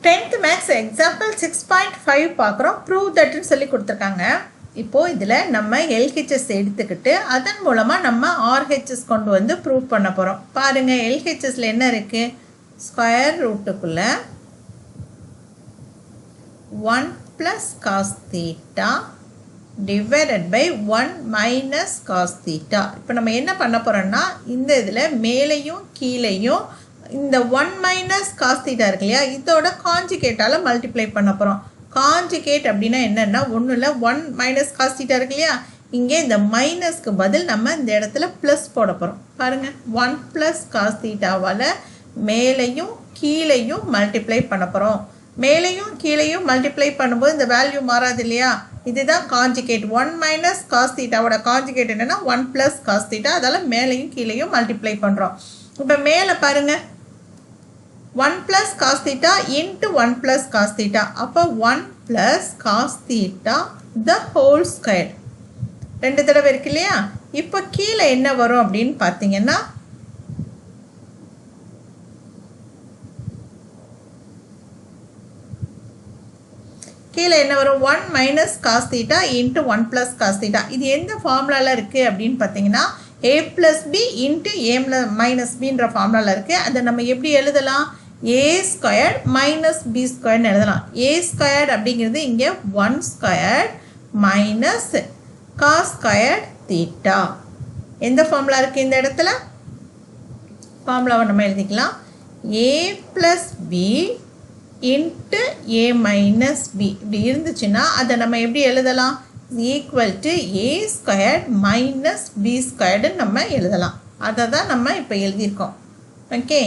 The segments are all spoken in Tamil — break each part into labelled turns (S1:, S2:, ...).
S1: 10th Maths example 6.5 பார்க்குறோம். ப்ரூவ் தட்னு சொல்லி கொடுத்துருக்காங்க. இப்போது இதில் நம்ம LHS எடுத்துக்கிட்டு அதன் மூலமாக நம்ம RHS கொண்டு வந்து ப்ரூவ் பண்ண போகிறோம். பாருங்கள், LHSல என்ன இருக்குது? ஸ்கொயர் ரூட்டுக்குள்ளே 1 + cos θ divided by 1 - cos θ. இப்போ நம்ம என்ன பண்ண போகிறோம்னா, இந்த இதில் மேலேயும் கீழேயும் இந்த 1 - cos θ இருக்கு இல்லையா, இதோட காஞ்சிகேட்டால் மல்டிப்ளை பண்ண போகிறோம். காஞ்சிகேட் அப்படின்னா என்னென்னா, ஒன்றும் இல்லை, 1 - cos θ இருக்கு இல்லையா, இங்கே இந்த மைனஸ்க்கு பதில் நம்ம இந்த இடத்துல ப்ளஸ் போட போகிறோம். பாருங்கள், 1 + cos θவால் மேலேயும் கீழேயும் மல்டிப்ளை பண்ண போகிறோம். மேலேயும் கீழேயும் மல்டிப்ளை பண்ணும்போது இந்த வேல்யூ மாறாது இல்லையா, இதுதான் காஞ்சிகேட். 1 - cos θவோட காஞ்சிகேட் என்னென்னா 1 + cos θ, அதால் மேலேயும் கீழேயும் மல்டிப்ளை பண்ணுறோம். இப்போ மேலே பாருங்கள், 1 + cos θ into 1 + cos θ. அப்போ 1 + cos θ the whole square. ரெண்டு தடவை இருக்கு இல்லையா. இப்போ கீழே என்ன வரும் அப்படின்னு பார்த்தீங்கன்னா, கீழே என்ன வரும்? 1 - cos θ into 1 + cos θ. இது எந்த ஃபார்முலாவில் இருக்குது அப்படின்னு பார்த்தீங்கன்னா, a + b into a - bன்ற ஃபார்முலாவில் இருக்குது. அதை நம்ம எப்படி எழுதலாம்? a² - b² எழுதலாம். a² அப்படிங்கிறது இங்கே 1² - cos² θ. எந்த ஃபார்முலா இருக்குது இந்த இடத்துல? ஃபார்முலாவை நம்ம எழுதிக்கலாம். a + b into a - b இப்படி இருந்துச்சுன்னா அதை நம்ம எப்படி எழுதலாம்? ஈக்குவல் டு a² - b² நம்ம எழுதலாம். அதை தான் நம்ம இப்போ எழுதியிருக்கோம். ஓகே,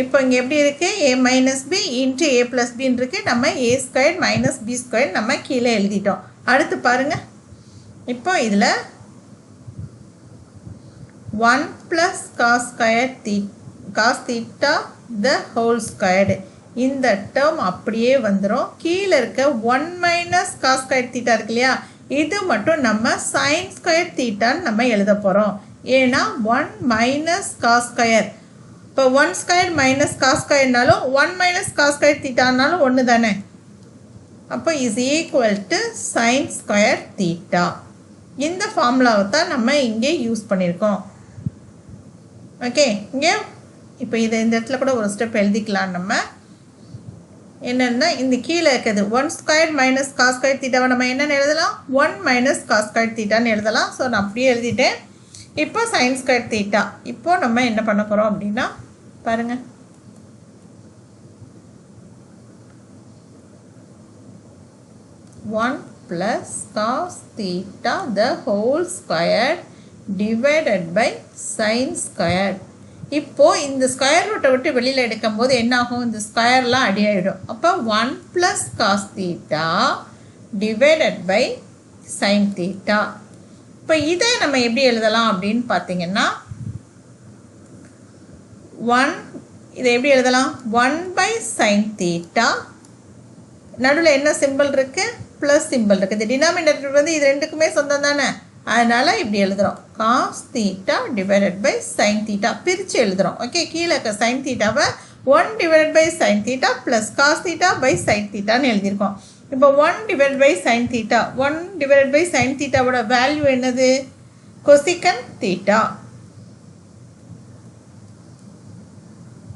S1: இப்போ இங்கே எப்படி இருக்குது? a - b into a + bன்னு இருக்குது. நம்ம a² - b² நம்ம கீழே எழுதிட்டோம். அடுத்து பாருங்கள், இப்போ இதில் 1 + cos θ the whole squared, இந்த டேர்ம் அப்படியே வந்துடும். கீழே இருக்க 1 - cos² θ இருக்கு இல்லையா, இது மட்டும் நம்ம sin² θன்னு நம்ம எழுத போகிறோம். ஏன்னா 1 - cos², இப்போ 1² - cos²னாலும் 1 - cos² θனாலும் ஒன்று தானே. அப்போ இஸ் ஈக்குவல் டு sin² θ. இந்த ஃபார்முலாவை தான் நம்ம இங்கே யூஸ் பண்ணியிருக்கோம். ஓகே, இங்கே இப்போ இதை இந்த இடத்துல கூட ஒரு ஸ்டெப் எழுதிக்கலாம். நம்ம என்னென்னா, இந்த கீழே இருக்குது 1² - cos² θவை நம்ம என்னென்னு எழுதலாம்? 1 - cos² θன்னு எழுதலாம். ஸோ நான் அப்படியே எழுதிட்டேன். இப்போ sin² θ. இப்போ நம்ம என்ன பண்ண போகிறோம் அப்படின்னா, பாருங்கள், (1 + cos θ the whole square divided by sin²). இப்போது இந்த ஸ்கொயர் ரூட்டை விட்டு வெளியில் எடுக்கும்போது என்னாகும்? இந்த ஸ்கொயர்லாம் அடி ஆகிடும். அப்போ 1 + cos θ divided by sin θ. இப்போ இதை நம்ம எப்படி எழுதலாம் அப்படின்னு பார்த்தீங்கன்னா, இதை எப்படி எழுதலாம்? 1/sin θ, நடுவில் என்ன சிம்பிள் இருக்குது? ப்ளஸ் சிம்பிள் இருக்குது. டினாமினேட்டர் வந்து இது ரெண்டுக்குமே சொந்தம் தானே, அதனால் இப்படி எழுதுகிறோம். cos θ divided by sin θ பிரித்து எழுதுகிறோம். ஓகே, கீழே இருக்க sin θவை 1 / sin θ + cos θ sin θன்னு எழுதியிருக்கோம். இப்போ 1 / sin θ, 1 / sin θவோட வேல்யூ என்னது? cosecant θ.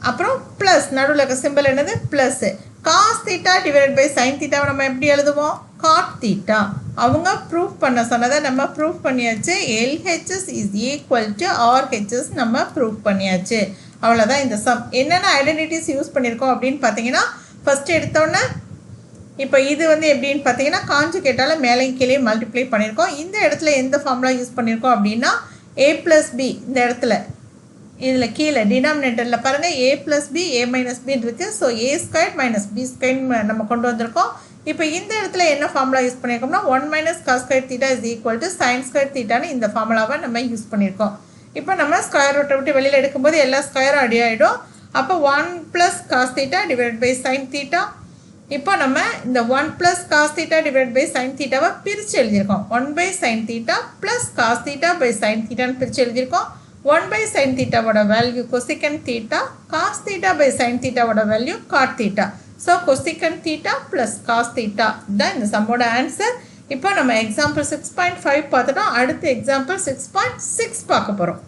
S1: அப்புறம் ப்ளஸ், நடுவில் இருக்க சிம்பிள் என்னது? Plus. cos θ divided by sin θவை நம்ம எப்படி எழுதுவோம்? cot θ. அவங்க ப்ரூஃப் பண்ண சொன்னதை நம்ம ப்ரூஃப் பண்ணியாச்சு. LHS is equal to RHS நம்ம ப்ரூஃப் பண்ணியாச்சு. அவ்வளோதான் இந்த சம். என்னென்ன ஐடென்டிட்டிஸ் யூஸ் பண்ணியிருக்கோம் அப்படின்னு பார்த்தீங்கன்னா, ஃபஸ்ட்டு எடுத்தோன்னே இப்போ இது வந்து எப்படின்னு பார்த்தீங்கன்னா, காஞ்சுகேட்டால் மேலே கீழே மல்டிப்ளை பண்ணியிருக்கோம். இந்த இடத்துல எந்த ஃபார்முலா யூஸ் பண்ணியிருக்கோம் அப்படின்னா, a + b. இந்த இடத்துல இதில் கீழே டினாமினேட்டரில் பாருங்கள், a + b a - b இருக்குது. ஸோ a² - b² நம்ம கொண்டு வந்திருக்கோம். இப்போ இந்த இடத்துல என்ன ஃபார்முலா யூஸ் பண்ணியிருக்கோம்னா, 1 - cos² θ is equal to sin² θன்னு இந்த ஃபார்முலாவை நம்ம யூஸ் பண்ணியிருக்கோம். இப்போ நம்ம ஸ்கொயர் ரூட்டை விட்டு வெளியில் எடுக்கும்போது எல்லா ஸ்கொயரும் அடி ஆகிடும். அப்போ 1 + cos θ divided by sin θ. இப்போ நம்ம இந்த 1 + cos θ divided by sin θவை பிரித்து எழுதியிருக்கோம். 1/sin θ + cos θ/sin θன்னு பிரித்து எழுதியிருக்கோம். 1 by sin theta ஓட value cosecant theta, cos theta by sin theta ஓட value cot theta. So cosecant theta plus cos theta தான் இந்த சம்மோட ஆன்சர். இப்போ நம்ம எக்ஸாம்பிள் 6.5 பார்த்துட்டோம். அடுத்து எக்ஸாம்பிள் 6.6 பார்க்க போகிறோம்.